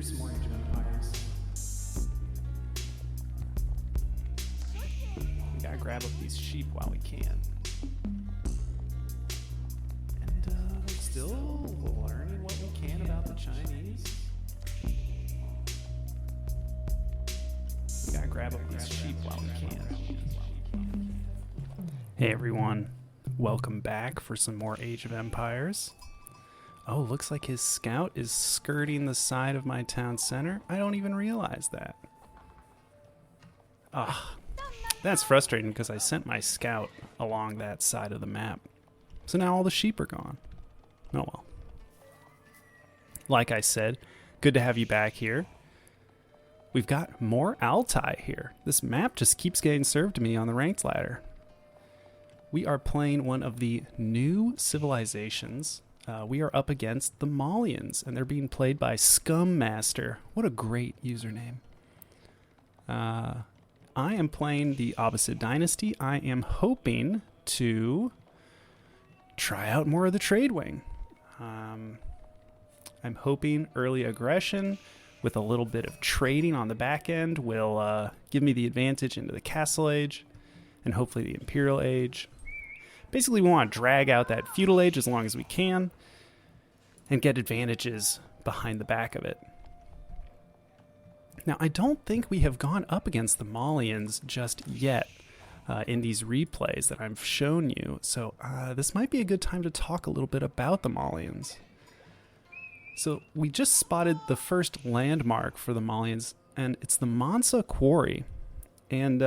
through some more Age of Empires. We gotta grab up these sheep while we can. And we're still learning what we can about the Chinese. We gotta grab up these sheep while we can. Hey everyone, welcome back for some more Age of Empires. Oh, looks like his scout is skirting the side of my town center. I don't even realize that. Ah, that's frustrating because I sent my scout along that side of the map. So now all the sheep are gone. Oh well. Like I said, good to have you back here. We've got more Altai here. This map just keeps getting served to me on the ranked ladder. We are playing one of the new civilizations. We are up against the Malians, and they're being played by Scum Master. What a great username. I am playing the Abbasid dynasty. I am hoping to try out more of the trade wing. I'm hoping early aggression with a little bit of trading on the back end will give me the advantage into the Castle Age and hopefully the Imperial Age. Basically, we want to drag out that feudal age as long as we can and get advantages behind the back of it. Now, I don't think we have gone up against the Malians just yet in these replays that I've shown you, so this might be a good time to talk a little bit about the Malians. So we just spotted the first landmark for the Malians, and it's the Mansa Quarry. And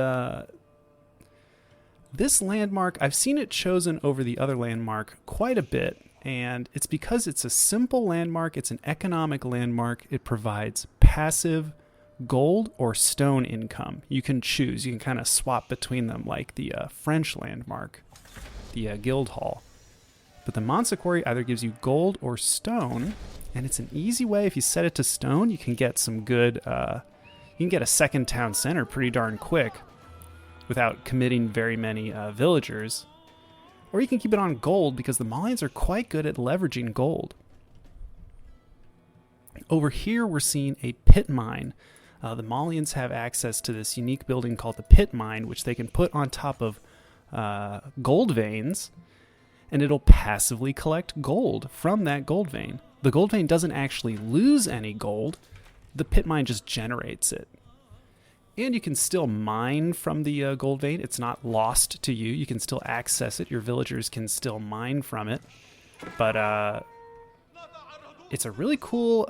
this landmark, I've seen it chosen over the other landmark quite a bit, and it's because it's a simple landmark, it's an economic landmark, it provides passive gold or stone income. You can choose, you can kind of swap between them like the French landmark, the Guild Hall. But the Mansa Quarry either gives you gold or stone, and it's an easy way, if you set it to stone, you can get some good, you can get a second town center pretty darn quick without committing very many villagers. Or you can keep it on gold because the Malians are quite good at leveraging gold. Over here we're seeing a pit mine. The Malians have access to this unique building called the pit mine, which they can put on top of gold veins, and it'll passively collect gold from that gold vein. The gold vein doesn't actually lose any gold, the pit mine just generates it. And you can still mine from the gold vein. It's not lost to you. You can still access it. Your villagers can still mine from it. But it's a really cool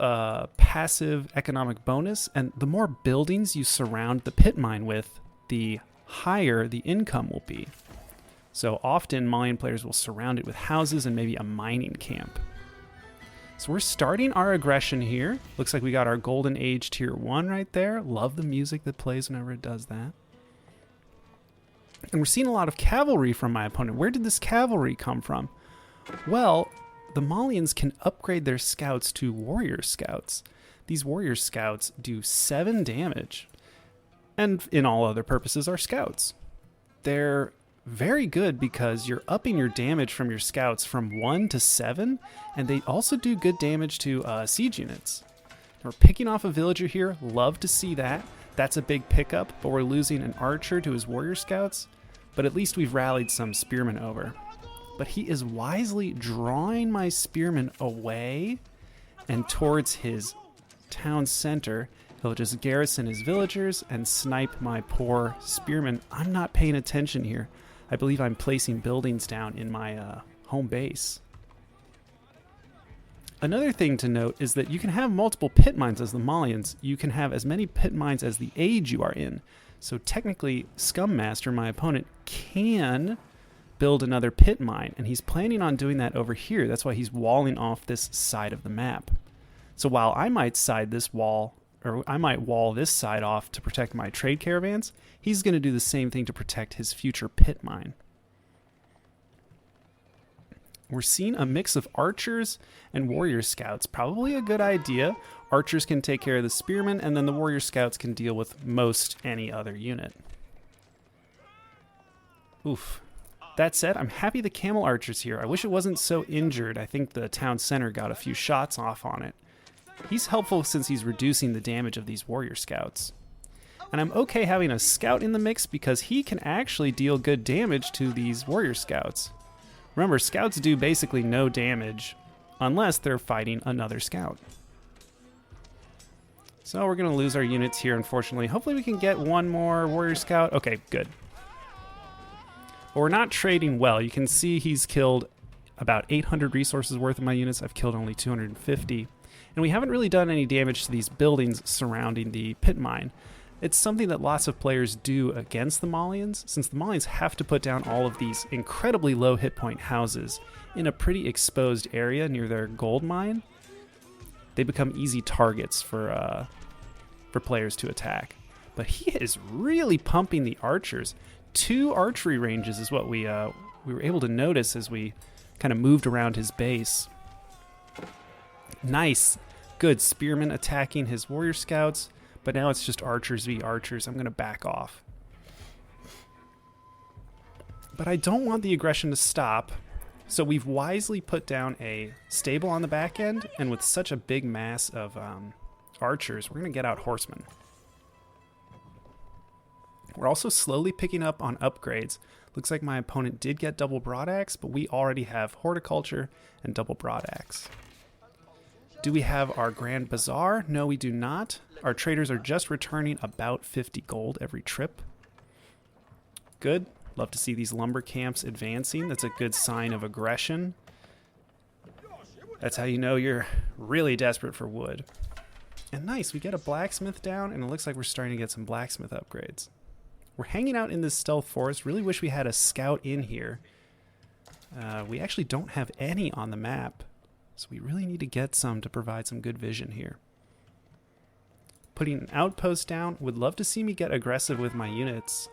passive economic bonus. And the more buildings you surround the pit mine with, the higher the income will be. So often Malian players will surround it with houses and maybe a mining camp. So we're starting our aggression here. Looks like we got our Golden Age Tier 1 right there. Love the music that plays whenever it does that. And we're seeing a lot of cavalry from my opponent. Where did this cavalry come from? Well, the Malians can upgrade their scouts to warrior scouts. These warrior scouts do 7 damage. And in all other purposes are scouts. They're very good because you're upping your damage from your scouts from 1 to 7, and they also do good damage to siege units. We're picking off a villager here, love to see that. That's a big pickup, but we're losing an archer to his warrior scouts, but at least we've rallied some spearmen over. But he is wisely drawing my spearmen away and towards his town center. He'll just garrison his villagers and snipe my poor spearmen. I'm not paying attention here. I believe I'm placing buildings down in my home base. Another thing to note is that you can have multiple pit mines as the Malians. You can have as many pit mines as the age you are in. So technically, Scum Master, my opponent, can build another pit mine, and he's planning on doing that over here. That's why he's walling off this side of the map. So while I might side this wall, or I might wall this side off to protect my trade caravans, he's going to do the same thing to protect his future pit mine. We're seeing a mix of archers and warrior scouts. Probably a good idea. Archers can take care of the spearmen, and then the warrior scouts can deal with most any other unit. Oof. That said, I'm happy the camel archer's here. I wish it wasn't so injured. I think the town center got a few shots off on it. He's helpful since he's reducing the damage of these warrior scouts. And I'm okay having a scout in the mix because he can actually deal good damage to these warrior scouts. Remember, scouts do basically no damage unless they're fighting another scout. So we're going to lose our units here, unfortunately. Hopefully we can get one more warrior scout. Okay, good. But we're not trading well. You can see he's killed about 800 resources worth of my units. I've killed only 250. And we haven't really done any damage to these buildings surrounding the pit mine. It's something that lots of players do against the Malians, since the Malians have to put down all of these incredibly low hit point houses in a pretty exposed area near their gold mine. They become easy targets for players to attack. But he is really pumping the archers. 2 archery ranges is what we were able to notice as we kind of moved around his base. Nice, good spearmen attacking his warrior scouts. But now it's just archers v archers. I'm going to back off. But I don't want the aggression to stop. So we've wisely put down a stable on the back end. And with such a big mass of archers, we're going to get out horsemen. We're also slowly picking up on upgrades. Looks like my opponent did get double broadaxe, but we already have horticulture and double broadaxe. Do we have our Grand Bazaar? No, we do not. Our traders are just returning about 50 gold every trip. Good. Love to see these lumber camps advancing. That's a good sign of aggression. That's how you know you're really desperate for wood. And nice, we get a blacksmith down, and it looks like we're starting to get some blacksmith upgrades. We're hanging out in this stealth forest. Really wish we had a scout in here. We actually don't have any on the map. So we really need to get some to provide some good vision here. Putting an outpost down. Would love to see me get aggressive with my units.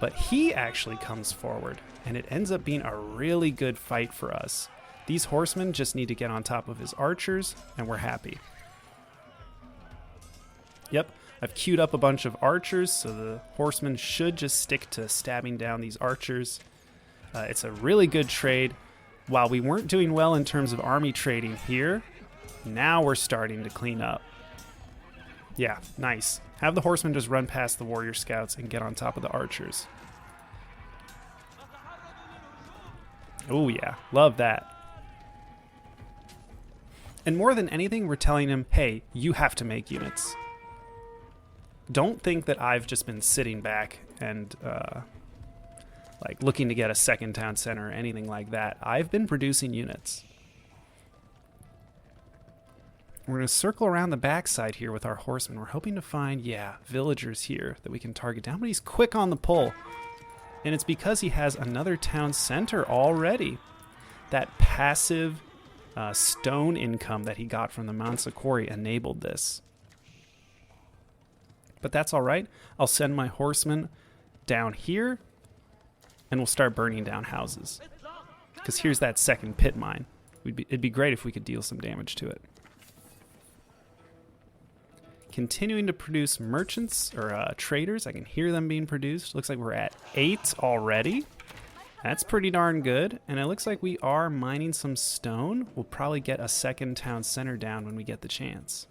But he actually comes forward. And it ends up being a really good fight for us. These horsemen just need to get on top of his archers. And we're happy. Yep. I've queued up a bunch of archers. So the horsemen should just stick to stabbing down these archers. It's a really good trade. While we weren't doing well in terms of army trading here, now we're starting to clean up. Yeah, nice. Have the horsemen just run past the warrior scouts and get on top of the archers. Oh yeah, love that. And more than anything, we're telling him, hey, you have to make units. Don't think that I've just been sitting back and like looking to get a second town center or anything like that. I've been producing units. We're going to circle around the backside here with our horsemen. We're hoping to find, yeah, villagers here that we can target down, but he's quick on the pull. And it's because he has another town center already. That passive stone income that he got from the Mansa Quarry enabled this. But that's all right. I'll send my horsemen down here. And we'll start burning down houses. Because here's that second pit mine. It'd be great if we could deal some damage to it. Continuing to produce merchants, or traders. I can hear them being produced. Looks like we're at 8 already. That's pretty darn good. And it looks like we are mining some stone. We'll probably get a second town center down when we get the chance.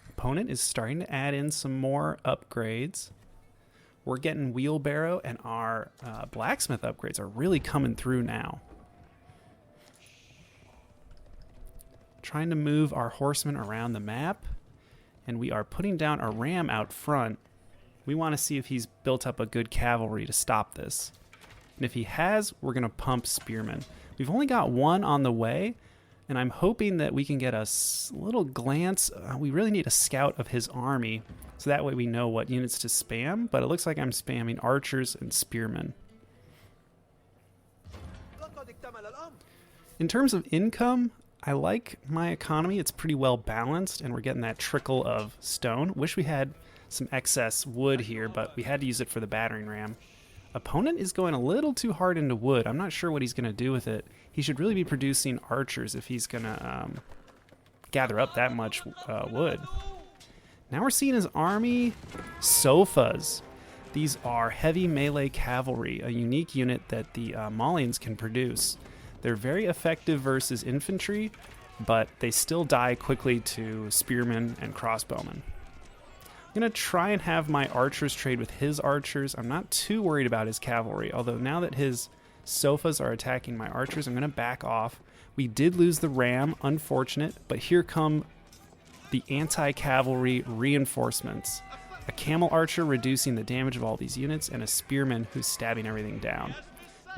Opponent is starting to add in some more upgrades. We're getting wheelbarrow, and our blacksmith upgrades are really coming through now. Trying to move our horsemen around the map, and we are putting down a ram out front. We want to see if he's built up a good cavalry to stop this. And if he has, we're going to pump spearmen. We've only got one on the way, and I'm hoping that we can get a little glance. We really need a scout of his army, so that way we know what units to spam, but it looks like I'm spamming archers and spearmen. In terms of income, I like my economy. It's pretty well balanced, and we're getting that trickle of stone. Wish we had some excess wood here, but we had to use it for the battering ram. Opponent is going a little too hard into wood. I'm not sure what he's going to do with it. He should really be producing archers if he's going to gather up that much wood. Now we're seeing his army sofas. These are heavy melee cavalry, a unique unit that the Malians can produce. They're very effective versus infantry, but they still die quickly to spearmen and crossbowmen. I'm going to try and have my archers trade with his archers. I'm not too worried about his cavalry, although now that his sofas are attacking my archers, I'm going to back off. We did lose the ram, unfortunate, but here come the anti-cavalry reinforcements. A camel archer reducing the damage of all these units, and a spearman who's stabbing everything down.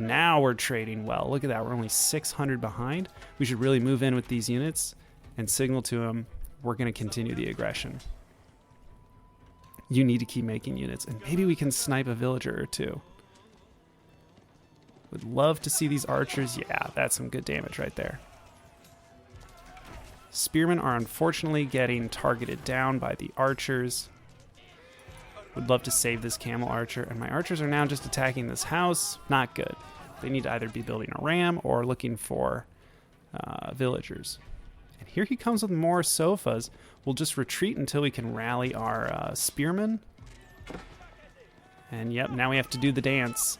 Now we're trading well. Look at that, we're only 600 behind. We should really move in with these units and signal to them we're going to continue the aggression. You need to keep making units, and maybe we can snipe a villager or two. Would love to see these archers. Yeah, that's some good damage right there. Spearmen are unfortunately getting targeted down by the archers. Would love to save this camel archer, and my archers are now just attacking this house. Not good. They need to either be building a ram or looking for villagers. And here he comes with more sofas. We'll just retreat until we can rally our spearmen. And yep, now we have to do the dance.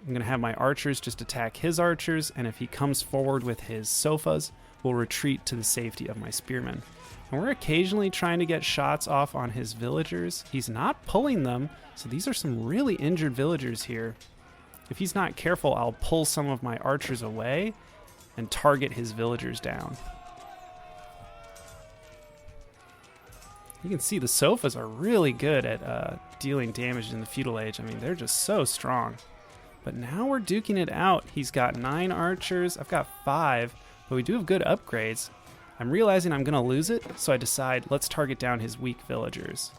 I'm going to have my archers just attack his archers, and if he comes forward with his sofas, we'll retreat to the safety of my spearmen. And we're occasionally trying to get shots off on his villagers. He's not pulling them, so these are some really injured villagers here. If he's not careful, I'll pull some of my archers away and target his villagers down. You can see the sofas are really good at dealing damage in the feudal age. I mean, they're just so strong. But now we're duking it out. He's got 9 archers. I've got 5, but we do have good upgrades. I'm realizing I'm going to lose it, so I decide let's target down his weak villagers.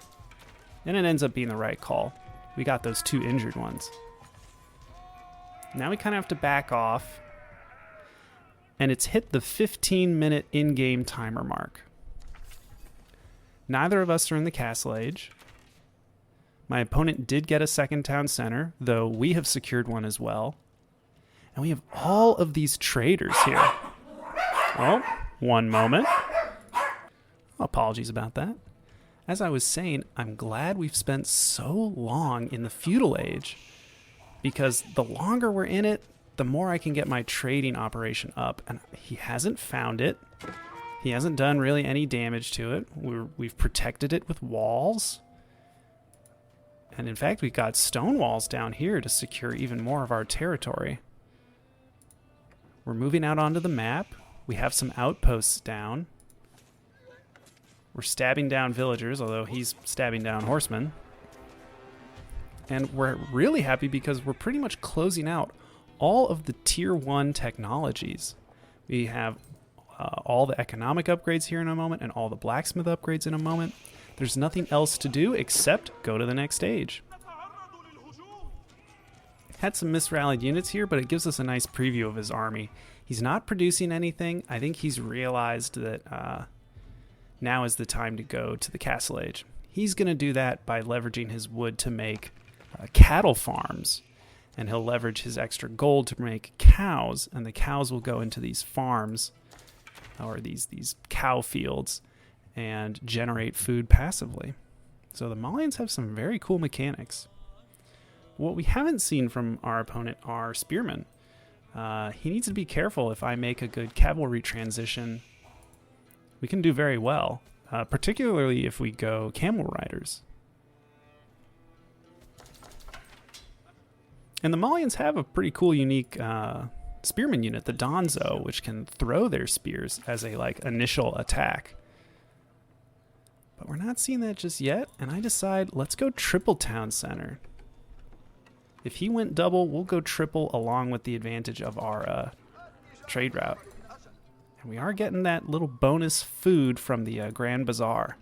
And it ends up being the right call. We got those 2 injured ones. Now we kind of have to back off. And it's hit the 15-minute in-game timer mark. Neither of us are in the castle age. My opponent did get a second town center, though we have secured one as well. And we have all of these traders here. Oh, one moment. Apologies about that. As I was saying, I'm glad we've spent so long in the feudal age, because the longer we're in it, the more I can get my trading operation up. And he hasn't found it. He hasn't done really any damage to it. We've protected it with walls. And in fact, we've got stone walls down here to secure even more of our territory. We're moving out onto the map. We have some outposts down. We're stabbing down villagers, although he's stabbing down horsemen. And we're really happy because we're pretty much closing out all of the tier 1 technologies. We have all the economic upgrades here in a moment and all the blacksmith upgrades in a moment. There's nothing else to do except go to the next stage. Had some misrallied units here, but it gives us a nice preview of his army. He's not producing anything. I think he's realized that now is the time to go to the castle age. He's going to do that by leveraging his wood to make cattle farms. And he'll leverage his extra gold to make cows, and the cows will go into these farms, or these cow fields, and generate food passively. So the Malians have some very cool mechanics. What we haven't seen from our opponent are spearmen. He needs to be careful. If I make a good cavalry transition, we can do very well, particularly if we go camel riders. And the Malians have a pretty cool, unique spearman unit, the Donzo, which can throw their spears as a initial attack. But we're not seeing that just yet, and I decide let's go triple town center. If he went double, we'll go triple along with the advantage of our trade route. And we are getting that little bonus food from the Grand Bazaar.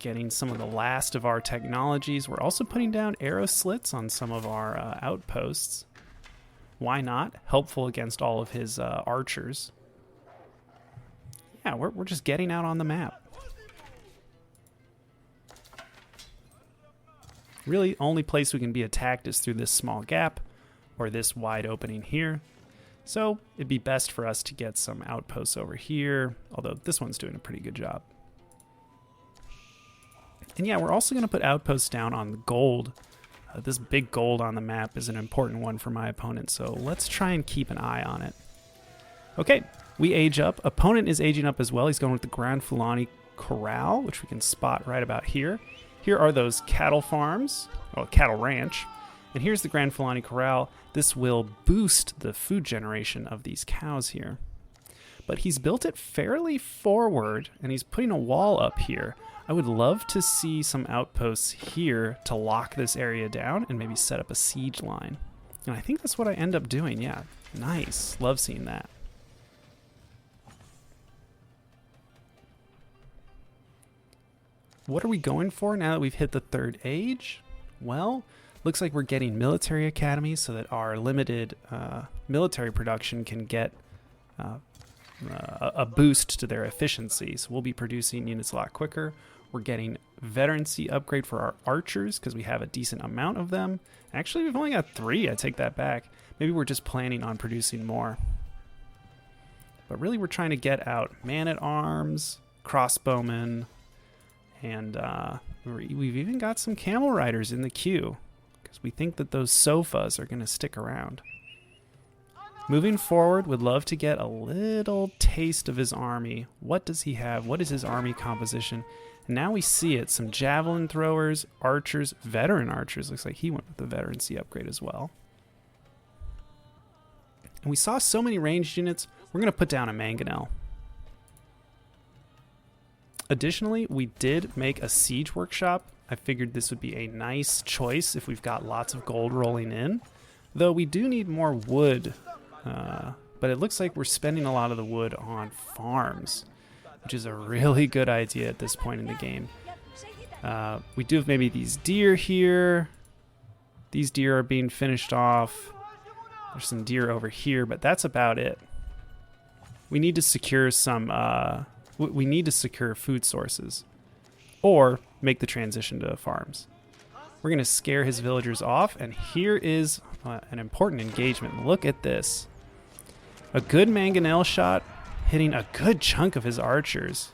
Getting some of the last of our technologies. We're also putting down arrow slits on some of our outposts. Why not? Helpful against all of his archers. Yeah, we're just getting out on the map. Really, only place we can be attacked is through this small gap or this wide opening here. So it'd be best for us to get some outposts over here, although this one's doing a pretty good job. And yeah, we're also going to put outposts down on the gold. This big gold on the map is an important one for my opponent, so let's try and keep an eye on it. Okay, We age up. Opponent is aging up as well. He's going with the Grand Fulani Corral, which we can spot right about here. Here are those cattle farms, well, cattle ranch. And here's the Grand Fulani Corral. This will boost the food generation of these cows here. But he's built it fairly forward, and he's putting a wall up here. I would love to see some outposts here to lock this area down and maybe set up a siege line. And I think that's what I end up doing, yeah. Nice. Love seeing that. What are we going for now that we've hit the 3rd age? Well, looks like we're getting military academies so that our limited military production can get a boost to their efficiency. So we'll be producing units a lot quicker. We're getting veterancy upgrade for our archers because we have a decent amount of them. Actually, we've only got 3. I take that back. Maybe we're just planning on producing more. But really, we're trying to get out man-at-arms, crossbowmen, and we've even got some camel riders in the queue because we think that those sofas are going to stick around. Moving forward, would love to get a little taste of his army. What does he have? What is his army composition? And now we see it. Some javelin throwers, archers, veteran archers. Looks like he went with the veterancy upgrade as well. And we saw so many ranged units, we're going to put down a mangonel. Additionally, we did make a siege workshop. I figured this would be a nice choice if we've got lots of gold rolling in. Though we do need more wood, but it looks like we're spending a lot of the wood on farms, which is a really good idea at this point in the game. We do have maybe these deer here. These deer are being finished off. There's some deer over here, but that's about it. We need to secure some... we need to secure food sources or make the transition to farms. We're going to scare his villagers off, and here is an important engagement. Look at this. A good mangonel shot hitting a good chunk of his archers.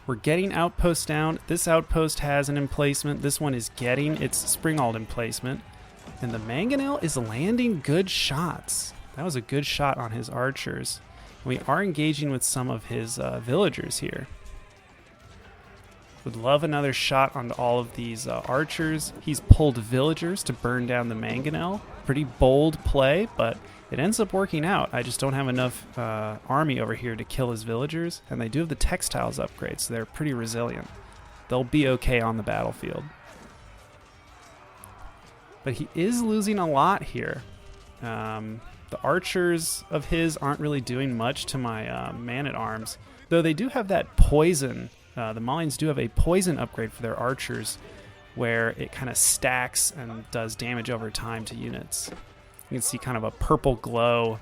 We're getting outposts down. This outpost has an emplacement. This one is getting its springald emplacement. And the mangonel is landing good shots. That was a good shot on his archers. We are engaging with some of his villagers here. Would love another shot on all of these archers. He's pulled villagers to burn down the mangonel. Pretty bold play, but it ends up working out. I just don't have enough army over here to kill his villagers. And they do have the textiles upgrade, so they're pretty resilient. They'll be okay on the battlefield. But he is losing a lot here. The archers of his aren't really doing much to my man-at-arms, though they do have that poison. The Malians do have a poison upgrade for their archers, where it kind of stacks and does damage over time to units. You can see kind of a purple glow,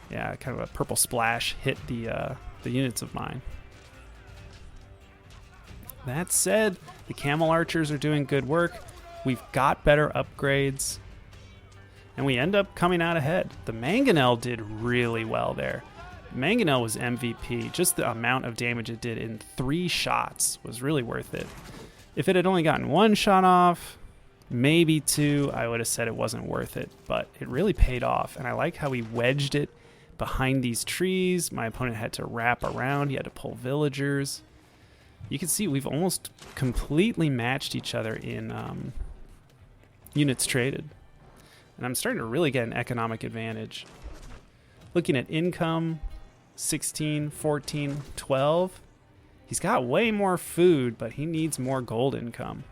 yeah, kind of a purple splash hit the units of mine. That said, the camel archers are doing good work. We've got better upgrades. And we end up coming out ahead. The mangonel did really well there. Mangonel was MVP. Just the amount of damage it did in 3 shots was really worth it. If it had only gotten 1 shot off, maybe 2, I would have said it wasn't worth it. But it really paid off. And I like how he wedged it behind these trees. My opponent had to wrap around. He had to pull villagers. You can see we've almost completely matched each other in units traded. And I'm starting to really get an economic advantage. Looking at income, 16, 14, 12. He's got way more food, but he needs more gold income.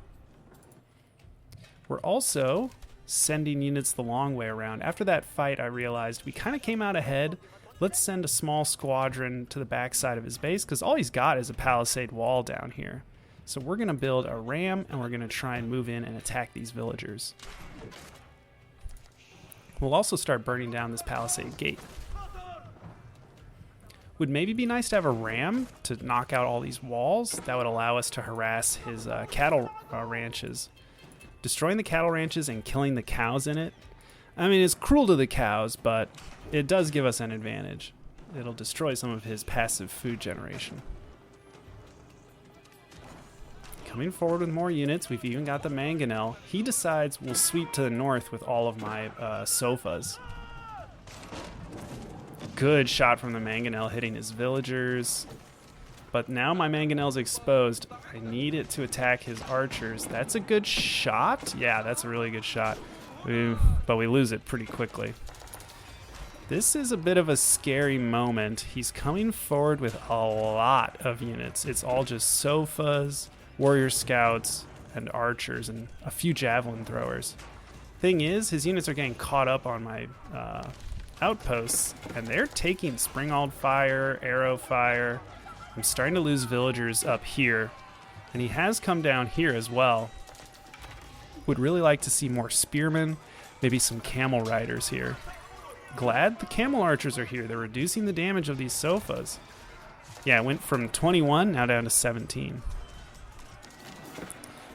We're also sending units the long way around. After that fight, I realized we kind of came out ahead. Let's send a small squadron to the backside of his base, because all he's got is a palisade wall down here. So we're going to build a ram, and we're going to try and move in and attack these villagers. We'll also start burning down this palisade gate. Would maybe be nice to have a ram to knock out all these walls. That would allow us to harass his cattle ranches. Destroying the cattle ranches and killing the cows in it. I mean, it's cruel to the cows, but it does give us an advantage. It'll destroy some of his passive food generation. Coming forward with more units. We've even got the mangonel. He decides we'll sweep to the north with all of my sofas. Good shot from the mangonel hitting his villagers. But now my mangonel's exposed. I need it to attack his archers. That's a good shot. Yeah, that's a really good shot. But we lose it pretty quickly. This is a bit of a scary moment. He's coming forward with a lot of units. It's all just sofas, warrior scouts, and archers, and a few javelin throwers. Thing is, his units are getting caught up on my outposts, and they're taking springald fire, arrow fire. I'm starting to lose villagers up here, and he has come down here as well. Would really like to see more spearmen, maybe some camel riders here. Glad the camel archers are here. They're reducing the damage of these sofas. Yeah, it went from 21 now down to 17.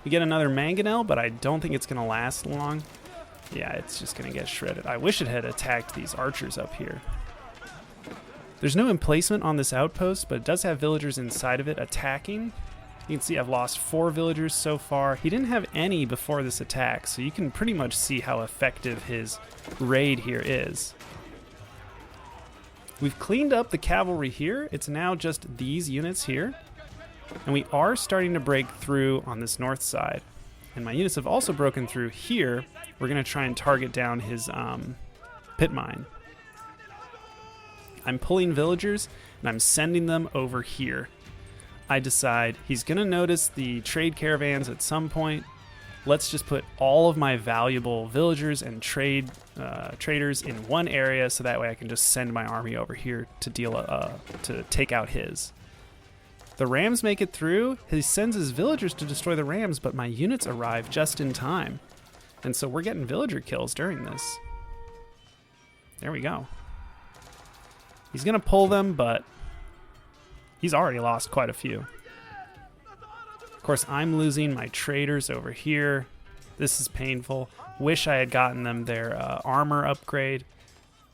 We get another mangonel, but I don't think it's going to last long. Yeah, it's just going to get shredded. I wish it had attacked these archers up here. There's no emplacement on this outpost, but it does have villagers inside of it attacking. You can see I've lost 4 villagers so far. He didn't have any before this attack, so you can pretty much see how effective his raid here is. We've cleaned up the cavalry here. It's now just these units here. And we are starting to break through on this north side. And my units have also broken through here. We're going to try and target down his pit mine. I'm pulling villagers, and I'm sending them over here. I decide he's going to notice the trade caravans at some point. Let's just put all of my valuable villagers and traders in one area, so that way I can just send my army over here to to take out his. The rams make it through. He sends his villagers to destroy the rams, but my units arrive just in time. And so we're getting villager kills during this. There we go. He's going to pull them, but he's already lost quite a few. Of course, I'm losing my traders over here. This is painful. Wish I had gotten them their armor upgrade.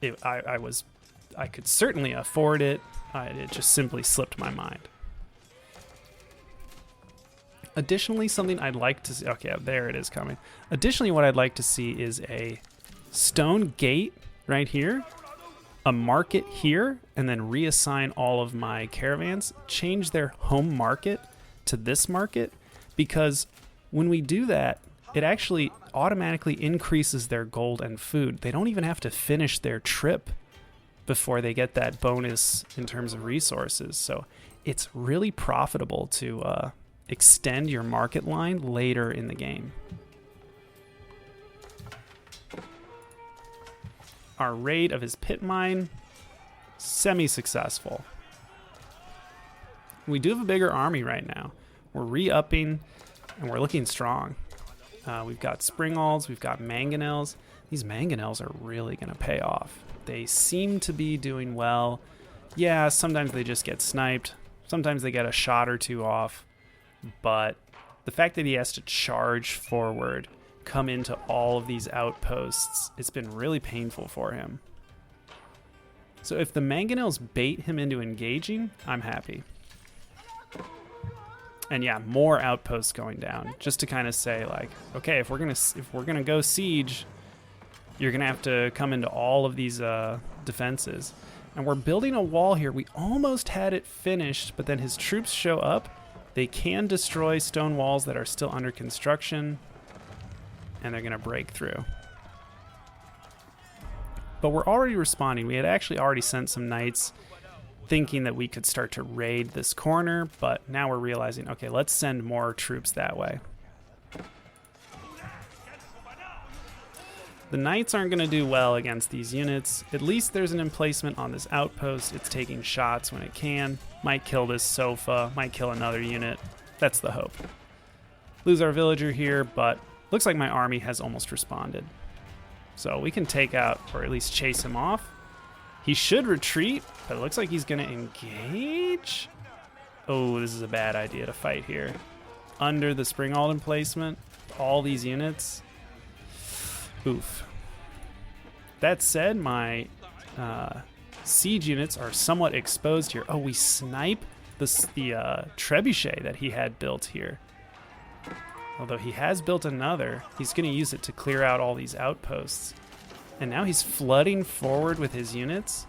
I could certainly afford it. It just simply slipped my mind. Additionally, something I'd like to see... Okay, there it is coming. Additionally, what I'd like to see is a stone gate right here, a market here, and then reassign all of my caravans, change their home market to this market, because when we do that, it actually automatically increases their gold and food. They don't even have to finish their trip before they get that bonus in terms of resources. So it's really profitable to extend your market line later in the game. Our raid of his pit mine, semi-successful. We do have a bigger army right now. We're re-upping, and we're looking strong. We've got springalds, we've got mangonels. These mangonels are really going to pay off. They seem to be doing well. Yeah, sometimes they just get sniped. Sometimes they get a shot or two off. But the fact that he has to charge forward, come into all of these outposts, it's been really painful for him. So if the mangonels bait him into engaging, I'm happy. And yeah, more outposts going down, just to kind of say, like, okay, if we're gonna go siege, you're gonna have to come into all of these defenses. And we're building a wall here. We almost had it finished, but then his troops show up. They can destroy stone walls that are still under construction, and they're gonna break through. But we're already responding. We had actually already sent some knights thinking that we could start to raid this corner, but now we're realizing, okay, let's send more troops that way. The knights aren't going to do well against these units. At least there's an emplacement on this outpost. It's taking shots when it can. Might kill this sofa, might kill another unit. That's the hope. Lose our villager here, but looks like my army has almost responded. So we can take out, or at least chase him off. He should retreat, but it looks like he's going to engage. Oh, this is a bad idea to fight here. Under the springald emplacement, all these units. Oof. That said, my siege units are somewhat exposed here. Oh, we snipe the trebuchet that he had built here. Although he has built another, he's going to use it to clear out all these outposts. And now he's flooding forward with his units.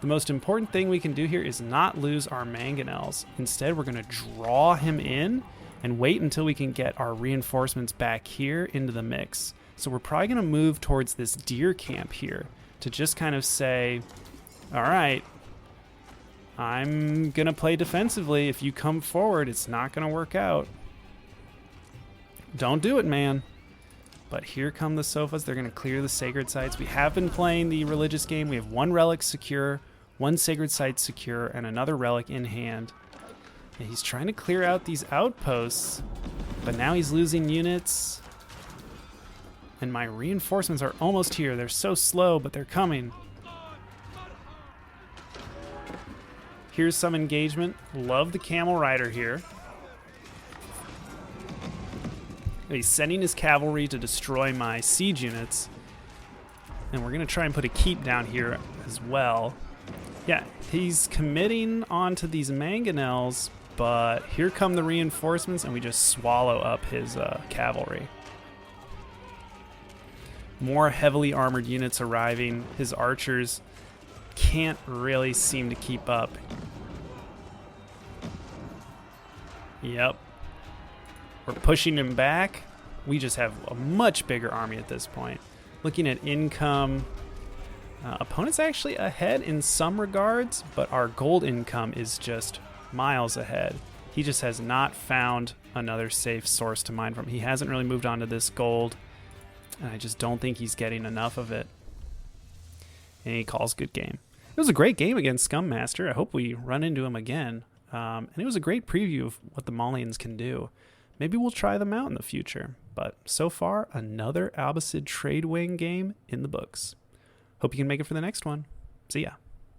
The most important thing we can do here is not lose our mangonels. Instead, we're going to draw him in and wait until we can get our reinforcements back here into the mix. So we're probably going to move towards this deer camp here to just kind of say, all right, I'm going to play defensively. If you come forward, it's not going to work out. Don't do it, man. But here come the sofas. They're going to clear the sacred sites. We have been playing the religious game. We have one relic secure, one sacred site secure, and another relic in hand. And he's trying to clear out these outposts, but now he's losing units. And my reinforcements are almost here. They're so slow, but they're coming. Here's some engagement. Love the camel rider here. He's sending his cavalry to destroy my siege units. And we're going to try and put a keep down here as well. Yeah, he's committing onto these mangonels, but here come the reinforcements, and we just swallow up his cavalry. More heavily armored units arriving. His archers can't really seem to keep up. Yep. We're pushing him back. We just have a much bigger army at this point. Looking at income, opponent's actually ahead in some regards, but our gold income is just miles ahead. He just has not found another safe source to mine from. He hasn't really moved on to this gold, and I just don't think he's getting enough of it. And he calls good game. It was a great game against Scum Master. I hope we run into him again. And it was a great preview of what the Malians can do. Maybe we'll try them out in the future. But so far, another Abbasid Trade Wing game in the books. Hope you can make it for the next one. See ya.